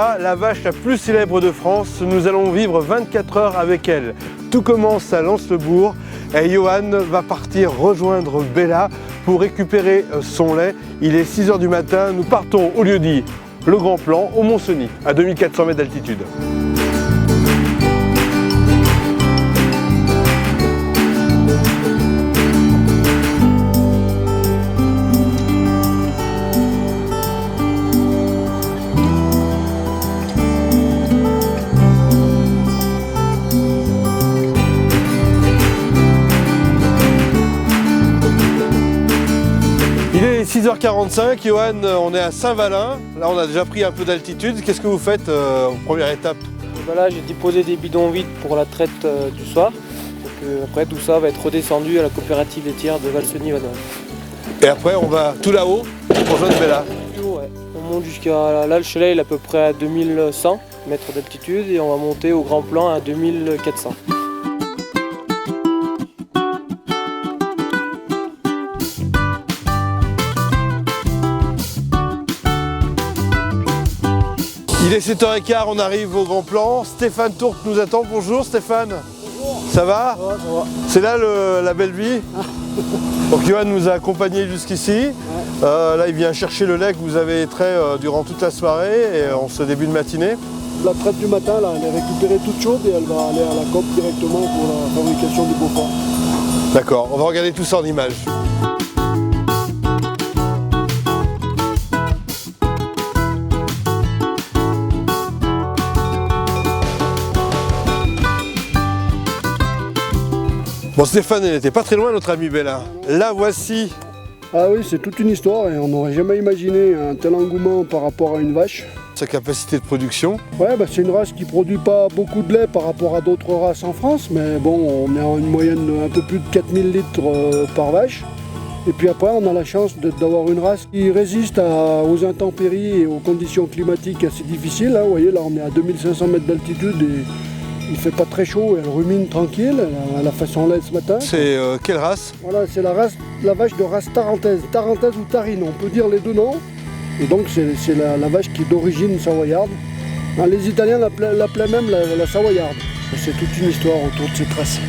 Bella, la vache la plus célèbre de France. Nous allons vivre 24 heures avec elle. Tout commence à Lens-le-Bourg et Johan va partir rejoindre Bella pour récupérer son lait. Il est 6 heures du matin, nous partons au lieu-dit Le Grand Plan, au Mont-Cenis, à 2400 mètres d'altitude. Il est 6h45, Johan, on est à Saint-Valin. Là, on a déjà pris un peu d'altitude. Qu'est-ce que vous faites en première étape? Là, j'ai déposé des bidons vides pour la traite du soir. Donc, après, tout ça va être redescendu à la coopérative laitière de Valseny-Vanoise. Et après, on va tout là-haut pour rejoindre Bella. Ouais. On monte jusqu'à là, le chalet il est à peu près à 2100 mètres d'altitude et on va monter au Grand Plan à 2400. Il est 7h15, on arrive au Grand Plan. Stéphane Tourte nous attend. Bonjour Stéphane. Bonjour. Ça va? Ça va, ça va. C'est là la belle vie. Donc Johan nous a accompagnés jusqu'ici. Là il vient chercher le lait que vous avez trait durant toute la soirée et en ce début de matinée. La traite du matin, là, elle est récupérée toute chaude et elle va aller à la COP directement pour la fabrication du Beaufort. D'accord, on va regarder tout ça en images. Bon Stéphane, elle n'était pas très loin notre amie Bella. La voici. Ah oui, c'est toute une histoire et on n'aurait jamais imaginé un tel engouement par rapport à une vache. Sa capacité de production. Ouais, c'est une race qui produit pas beaucoup de lait par rapport à d'autres races en France, mais bon, on est en une moyenne de un peu plus de 4000 litres par vache. Et puis après, on a la chance d'avoir une race qui résiste aux intempéries et aux conditions climatiques assez difficiles. Là, vous voyez, là on est à 2500 mètres d'altitude et il fait pas très chaud, elle rumine tranquille, elle a fait son lait ce matin. C'est quelle race? Voilà, c'est la vache de race tarentaise, tarentaise ou tarine, on peut dire les deux noms. Et donc c'est la vache qui est d'origine savoyarde. Les Italiens l'appelaient même la savoyarde. C'est toute une histoire autour de cette race.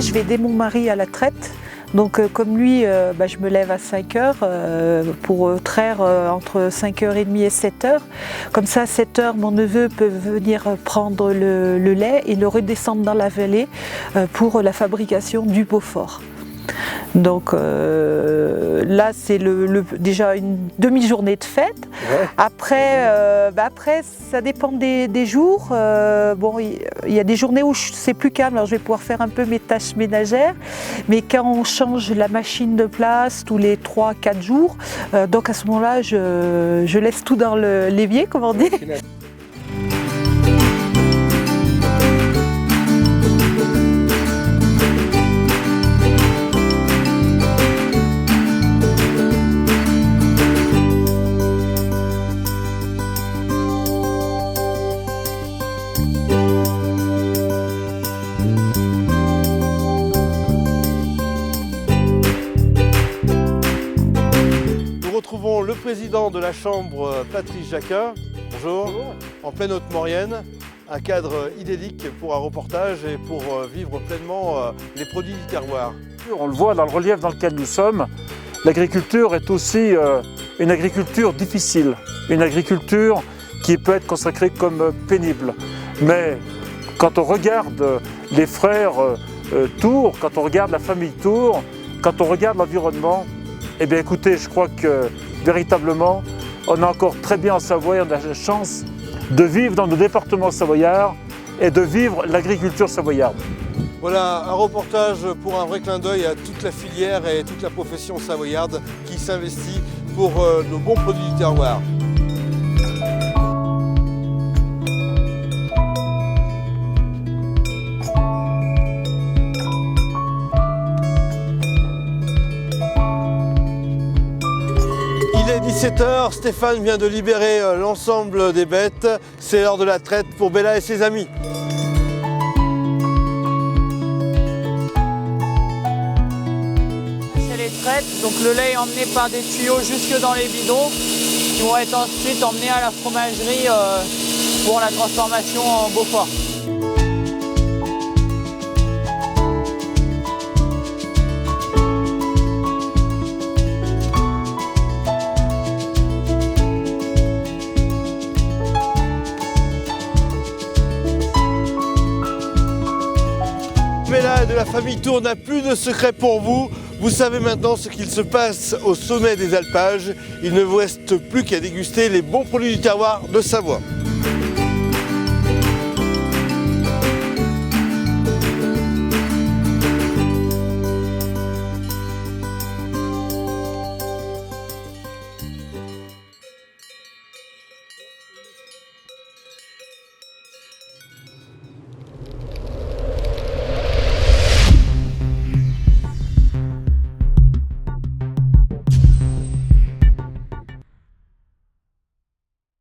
Je vais aider mon mari à la traite. Donc comme lui, je me lève à 5 heures pour traire entre 5h30 et 7h. Comme ça, à 7h, mon neveu peut venir prendre le lait et le redescendre dans la vallée pour la fabrication du Beaufort. Donc là, c'est déjà une demi-journée de fête. Ouais. Après, ça dépend des jours. Bon, il y a des journées où c'est plus calme, alors je vais pouvoir faire un peu mes tâches ménagères. Mais quand on change la machine de place tous les 3-4 jours, donc à ce moment-là, je laisse tout dans l'évier, comme on dit. Le président de la Chambre, Patrice Jacquin. Bonjour. Bonjour. En pleine Haute-Maurienne, un cadre idyllique pour un reportage et pour vivre pleinement les produits du terroir. On le voit dans le relief dans lequel nous sommes, l'agriculture est aussi une agriculture difficile, une agriculture qui peut être consacrée comme pénible. Mais quand on regarde les frères Tour, quand on regarde la famille Tour, quand on regarde l'environnement, eh bien écoutez, je crois que véritablement, on a encore très bien en Savoie, on a la chance de vivre dans nos départements savoyards et de vivre l'agriculture savoyarde. Voilà un reportage pour un vrai clin d'œil à toute la filière et toute la profession savoyarde qui s'investit pour nos bons produits du terroir. est 17h, Stéphane vient de libérer l'ensemble des bêtes. C'est l'heure de la traite pour Bella et ses amis. C'est les traites, donc le lait est emmené par des tuyaux jusque dans les bidons qui vont être ensuite emmenés à la fromagerie pour la transformation en Beaufort. Bella de la famille Tour n'a plus de secret pour vous. Vous savez maintenant ce qu'il se passe au sommet des alpages. Il ne vous reste plus qu'à déguster les bons produits du terroir de Savoie.